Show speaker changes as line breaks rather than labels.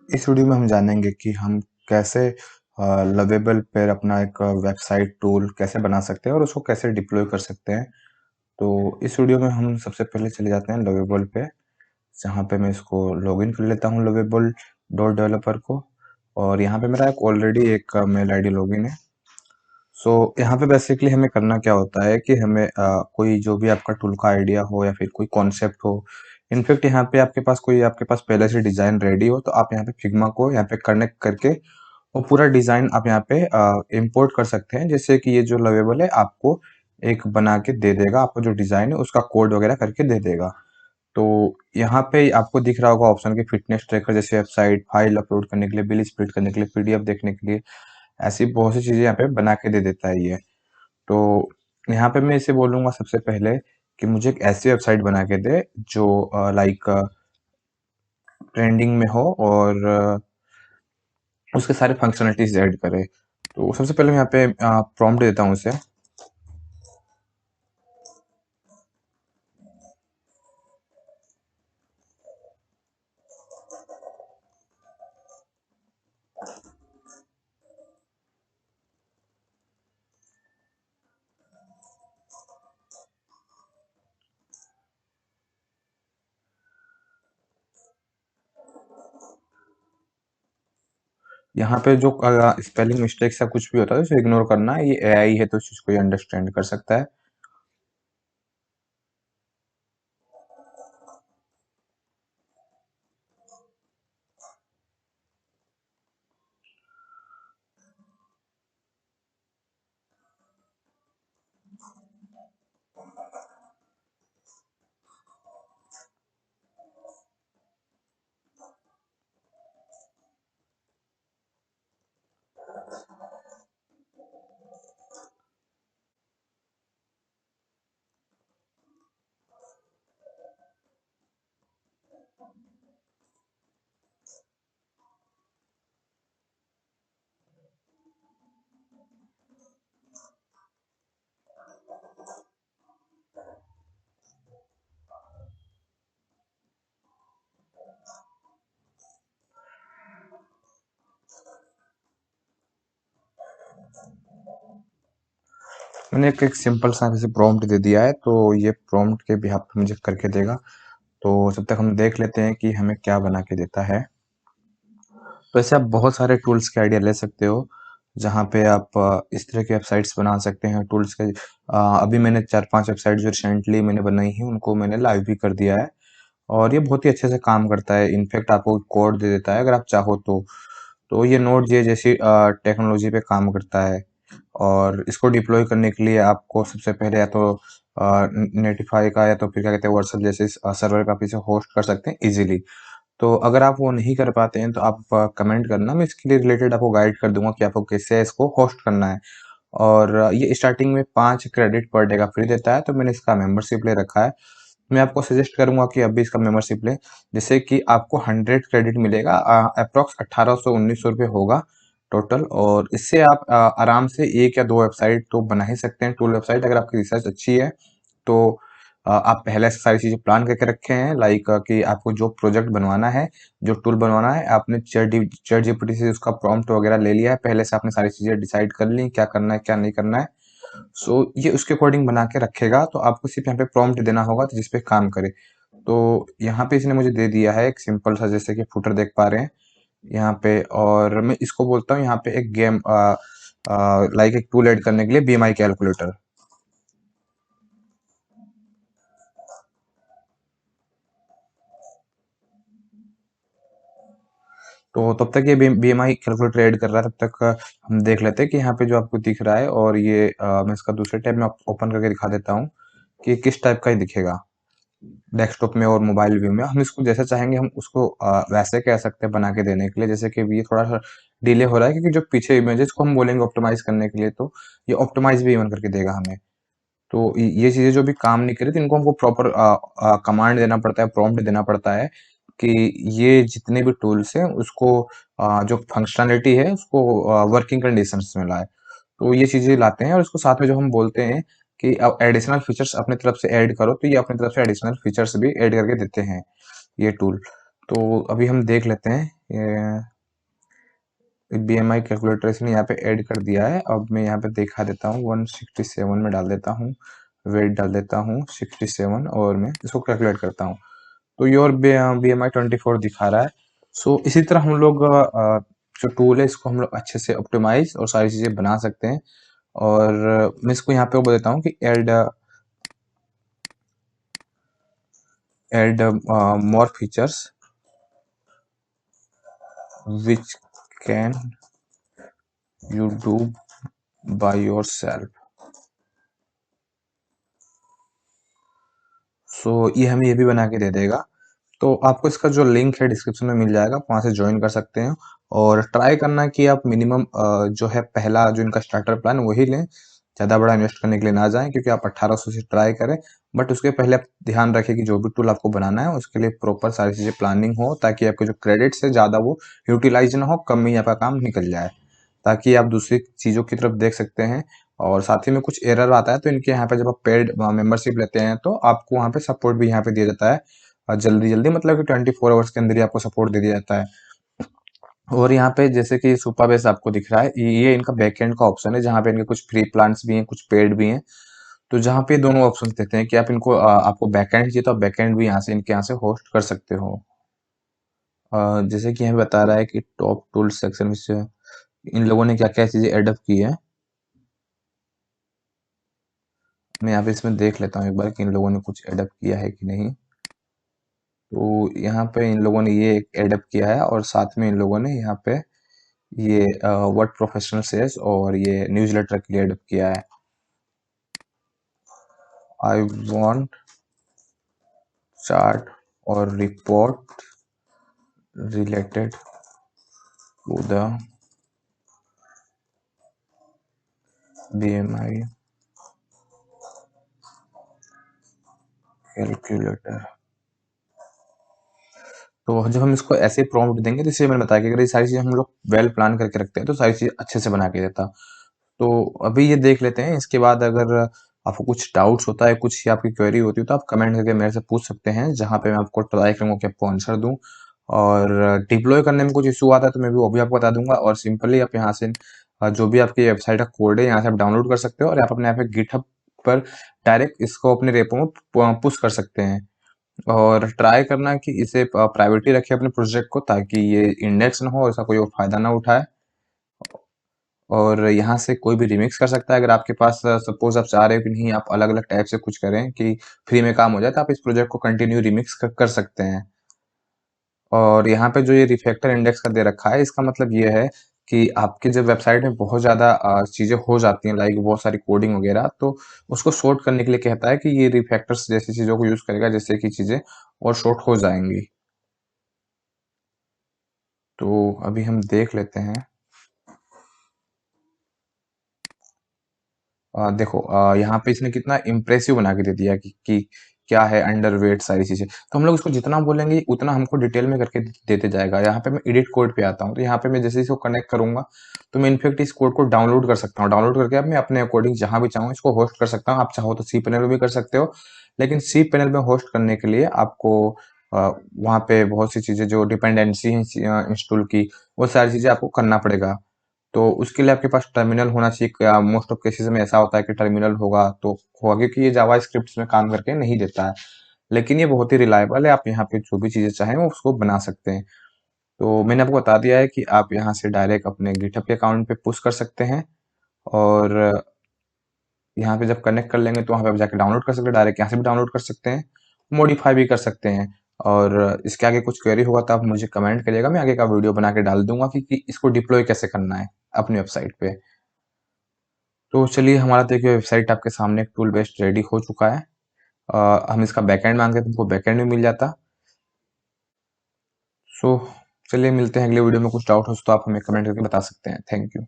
इस वीडियो में हम जानेंगे कि हम कैसे लवेबल पर अपना एक वेबसाइट टूल कैसे बना सकते हैं और उसको कैसे डिप्लॉय कर सकते हैं। तो इस वीडियो में हम सबसे पहले चले जाते हैं लवेबल पे, जहाँ पे मैं इसको लॉगिन कर लेता हूँ लवेबल डॉट डेवलपर को। और यहाँ पे मेरा एक ऑलरेडी एक मेल आईडी लॉगिन है। सो यहाँ पे बेसिकली हमें करना क्या होता है कि हमें कोई जो भी आपका टूल का आइडिया हो या फिर कोई कॉन्सेप्ट हो, इनफैक्ट यहाँ पे आपके पास पहले से डिजाइन रेडी हो, तो आप यहाँ पे फिग्मा को यहाँ पे कनेक्ट करके वो पूरा डिजाइन आप यहाँ पे इंपोर्ट कर सकते हैं, जैसे कि ये जो लवेबल है आपको एक बना के दे देगा, आपको जो डिजाइन है उसका कोड वगैरह करके दे देगा। तो यहाँ पे आपको दिख रहा होगा ऑप्शन की फिटनेस ट्रैकर, जैसे वेबसाइट फाइल अपलोड करने के लिए, बिल स्प्लिट करने के लिए, पीडीएफ देखने के लिए, ऐसी बहुत सी चीजें यहाँ पे बना के दे देता है ये। तो यहाँ पे मैं इसे बोलूंगा सबसे पहले कि मुझे एक ऐसी वेबसाइट बना के दे जो लाइक ट्रेंडिंग में हो और उसके सारे फंक्शनलिटीज ऐड करे। तो सबसे पहले मैं यहाँ पे प्रॉम्प्ट देता हूँ उसे। यहाँ पे जो स्पेलिंग मिस्टेक्स या कुछ भी होता है उसे इग्नोर करना है, ये एआई है तो इस चीज को ये अंडरस्टैंड कर सकता है। मैंने एक सिंपल सा जैसे प्रॉम्प्ट दे दिया है, तो ये प्रॉम्प्ट के बिहाफ पे मुझे करके देगा। तो जब तक हम देख लेते हैं कि हमें क्या बना के देता है। तो ऐसे आप बहुत सारे टूल्स के आइडिया ले सकते हो, जहाँ पे आप इस तरह की वेबसाइट्स बना सकते हैं टूल्स के। अभी मैंने 4-5 वेबसाइट जो रिसेंटली मैंने बनाई है उनको मैंने लाइव भी कर दिया है, और ये बहुत ही अच्छे से काम करता है। इनफैक्ट आपको कोड दे देता है अगर आप चाहो तो। तो ये नोड जे जैसी टेक्नोलॉजी पे काम करता है, और इसको डिप्लॉय करने के लिए आपको सबसे पहले या तो नेटिफाई का या तो फिर क्या कहते हैं वर्सल जैसे सर्वर का पीछे होस्ट कर सकते हैं इजीली। तो अगर आप वो नहीं कर पाते हैं तो आप कमेंट करना, मैं इसके लिए रिलेटेड आपको गाइड कर दूंगा कि आपको कैसे इसको होस्ट करना है। और ये स्टार्टिंग में 5 क्रेडिट पर डे का फ्री देता है, तो मैंने इसका मेंबरशिप ले रखा है। मैं आपको सजेस्ट करूंगा कि अभी इसका मेंबरशिप लें, जिससे कि आपको 100 क्रेडिट मिलेगा। अप्रोक्स 1800-1900 रुपये होगा टोटल, और इससे आप आराम से एक या दो वेबसाइट तो बना ही सकते हैं, टूल वेबसाइट, अगर आपकी रिसर्च अच्छी है तो। आप पहले से सारी चीजें प्लान करके रखे हैं, लाइक कि आपको जो प्रोजेक्ट बनवाना है, जो टूल बनवाना है, आपने चैट जीपीटी से उसका प्रॉम्प्ट वगैरह ले लिया है, पहले से आपने सारी चीजें डिसाइड कर ली क्या करना है क्या नहीं करना है। सो ये उसके अकॉर्डिंग बना के रखेगा, तो आपको सिर्फ यहाँ पे प्रॉम्प्ट देना होगा तो जिसपे काम करे। तो यहाँ पे इसने मुझे दे दिया है एक सिंपल सा, जैसे कि फुटर देख पा रहे हैं यहाँ पे, और मैं इसको बोलता हूँ यहाँ पे एक गेम लाइक एक टूल ऐड करने के लिए बी माई कैलकुलेटर। तो तब तक ये बीएमआई कैलकुलेटर ऐड कर रहा है, तब तक हम देख लेते हैं कि यहाँ पे जो आपको दिख रहा है, और ये मैं इसका दूसरे टैब में ओपन करके दिखा देता हूँ कि किस टाइप का ही दिखेगा डेस्कटॉप में और मोबाइल व्यू में। हम इसको जैसा चाहेंगे हम उसको वैसे कह सकते हैं बना के देने के लिए। जैसे कि ये थोड़ा सा डिले हो रहा है क्योंकि जो पीछे इमेजेस को हम बोलेंगे ऑप्टिमाइज करने के लिए, तो ये ऑप्टिमाइज भी इवन करके देगा हमें। तो ये चीजें जो भी काम नहीं करी, तो इनको हमको प्रॉपर कमांड देना पड़ता है, प्रॉम्प्ट देना पड़ता है कि ये जितने भी टूल्स हैं उसको जो फंक्शनलिटी है उसको वर्किंग कंडीशंस में लाए। तो ये चीजें लाते हैं, और इसको साथ में जो हम बोलते हैं कि अब एडिशनल फीचर्स अपनी तरफ से ऐड करो, तो ये अपनी तरफ से एडिशनल फीचर्स भी ऐड करके देते हैं ये टूल। तो अभी हम देख लेते हैं BMI कैलकुलेटर इसने यहाँ पे ऐड कर दिया है। अब मैं यहाँ पे दिखा देता हूँ, 167 में डाल देता हूँ, वेट डाल देता हूँ 67 और मैं इसको कैलकुलेट करता हूँ। तो योर BMI 24 दिखा रहा है। सो इसी तरह हम लोग जो टूल है इसको हम लोग अच्छे से ऑप्टिमाइज और सारी चीज़ें बना सकते हैं। और मैं इसको यहाँ पे बोल देता हूँ कि add more features which can you do by yourself। सो ये हमें ये भी बना के दे देगा। तो आपको इसका जो लिंक है डिस्क्रिप्शन में मिल जाएगा, वहाँ से ज्वाइन कर सकते हैं। और ट्राई करना कि आप मिनिमम जो है पहला जो इनका स्टार्टर प्लान वही लें, ज़्यादा बड़ा इन्वेस्ट करने के लिए ना जाएं, क्योंकि आप 1800 से ट्राई करें। बट उसके पहले आप ध्यान रखें कि जो भी टूल आपको बनाना है उसके लिए प्रॉपर सारी चीज़ें प्लानिंग हो, ताकि आपके जो क्रेडिट्स है ज़्यादा वो यूटिलाइज ना हो, कम में ही आपका काम निकल जाए, ताकि आप दूसरी चीज़ों की तरफ देख सकते हैं। और साथ ही में कुछ एरर आता है तो इनके यहाँ पे जब आप पेड मेंबरशिप लेते हैं तो आपको वहाँ पे सपोर्ट भी यहाँ पे दिया जाता है, और जल्दी जल्दी मतलब कि 24 आवर्स के अंदर ही आपको सपोर्ट दे दिया जाता है। और यहाँ पे जैसे कि सुपरबेस आपको दिख रहा है, ये इनका बैकएंड का ऑप्शन है, जहाँ पे इनके कुछ फ्री प्लान्स भी हैं, कुछ पेड भी हैं। तो जहाँ पे दोनों ऑप्शन देते हैं कि आप इनको आपको बैकएंड चाहिए तो आप बैकएंड भी यहाँ से इनके यहाँ से होस्ट कर सकते हो। जैसे कि हमें बता रहा है कि टॉप टूल सेक्शन में इन लोगों ने क्या क्या चीज़ें एडअप की है। मैं यहाँ पे इसमें देख लेता हूँ एक बार कि इन लोगों ने कुछ एडअप किया है कि नहीं। तो यहाँ पे इन लोगों ने ये एडअप किया है, और साथ में इन लोगों ने यहाँ पे ये वर्ड प्रोफेशनल सेल्स और ये न्यूज़लेटर के लिए एडअप किया है। आई वांट चार्ट और report related to the BMI calculator. तो जब हम इसको ऐसे प्रॉम्प्ट देंगे, तो इसलिए मैंने बताया कि अगर ये सारी चीज़ें हम लोग वेल प्लान करके रखते हैं तो सारी चीज़ अच्छे से बना के देता। तो अभी ये देख लेते हैं, इसके बाद अगर आपको कुछ डाउट्स होता है, कुछ ही आपकी क्वेरी होती है, तो आप कमेंट करके मेरे से पूछ सकते हैं, जहाँ पे मैं आपको ट्राई करूँगा कि आपको आंसर दूँ। और डिप्लॉय करने में कुछ इशू आता है तो मैं भी वो भी आपको बता दूंगा। और सिंपली आप यहाँ से जो भी आपकी वेबसाइट का कोड है यहाँ से आप डाउनलोड कर सकते हो, और आप अपने यहाँ पे गिटहब पर डायरेक्ट इसको अपने रेपो में पुश कर सकते हैं। और ट्राई करना कि इसे प्राइवेटली रखें अपने प्रोजेक्ट को, ताकि ये इंडेक्स ना हो, ऐसा कोई और फायदा ना उठाए। और यहाँ से कोई भी रिमिक्स कर सकता है। अगर आपके पास सपोज आप चाह रहे हो कि नहीं आप अलग अलग टाइप से कुछ करें कि फ्री में काम हो जाए, तो आप इस प्रोजेक्ट को कंटिन्यू रिमिक्स कर सकते हैं। और यहाँ पे जो ये रिफैक्टर इंडेक्स का दे रखा है, इसका मतलब ये है कि आपकी जब वेबसाइट में बहुत ज़्यादा चीज़ें हो जाती हैं, लाइक बहुत सारी कोडिंग वगैरह, तो उसको शॉर्ट करने के लिए कहता है कि ये रिफैक्टर्स जैसी चीज़ों को यूज़ करेगा, जिससे कि चीज़ें और शॉर्ट हो जाएंगी। तो अभी हम देख लेते हैं। देखो यहाँ पे इसने कितना इम्प्रेसिव बना के दे दिया कि क्या है अंडरवेट सारी चीजें। तो हम लोग इसको जितना बोलेंगे उतना हमको डिटेल में करके देते जाएगा। यहाँ पे मैं एडिट कोड पे आता हूँ, तो यहाँ पे मैं जैसे इसको कनेक्ट करूंगा तो मैं इनफेक्ट इस कोड को डाउनलोड कर सकता हूँ। डाउनलोड करके अब मैं अपने अकॉर्डिंग जहां भी चाहूँ इसको होस्ट कर सकता हूँ। आप चाहो तो सी पैनल में भी कर सकते हो, लेकिन सी पैनल में होस्ट करने के लिए आपको वहाँ पे बहुत सी चीजें जो डिपेंडेंसी है इंस्टॉल की, वो सारी चीजें आपको करना पड़ेगा। तो उसके लिए आपके पास टर्मिनल होना चाहिए। मोस्ट ऑफ केसेस में ऐसा होता है कि टर्मिनल होगा तो होगा, क्योंकि ये जावा स्क्रिप्ट में काम करके नहीं देता है, लेकिन ये बहुत ही रिलायबल है। आप यहाँ पे जो भी चीज़ें चाहें वो उसको बना सकते हैं। तो मैंने आपको बता दिया है कि आप यहाँ से डायरेक्ट अपने गिटहब के अकाउंट पे पुश कर सकते हैं, और यहाँ पे जब कनेक्ट कर लेंगे तो वहाँ पे आप जाके डाउनलोड कर सकते हैं, डायरेक्ट यहाँ से भी डाउनलोड कर सकते हैं, मॉडिफाई भी कर सकते हैं। और इसके आगे कुछ क्वेरी होगा तो आप मुझे कमेंट करिएगा, मैं आगे का वीडियो बना के डाल दूंगा कि इसको डिप्लॉय कैसे करना है अपनी वेबसाइट पे। तो चलिए, हमारा देखिए वेबसाइट आपके सामने एक टूल बेस्ड रेडी हो चुका है। हम इसका बैकएंड मांगते हैं तो हमको बैकएंड भी मिल जाता। सो चलिए, मिलते हैं अगले वीडियो में। कुछ डाउट हो तो आप हमें कमेंट करके बता सकते हैं। Thank you.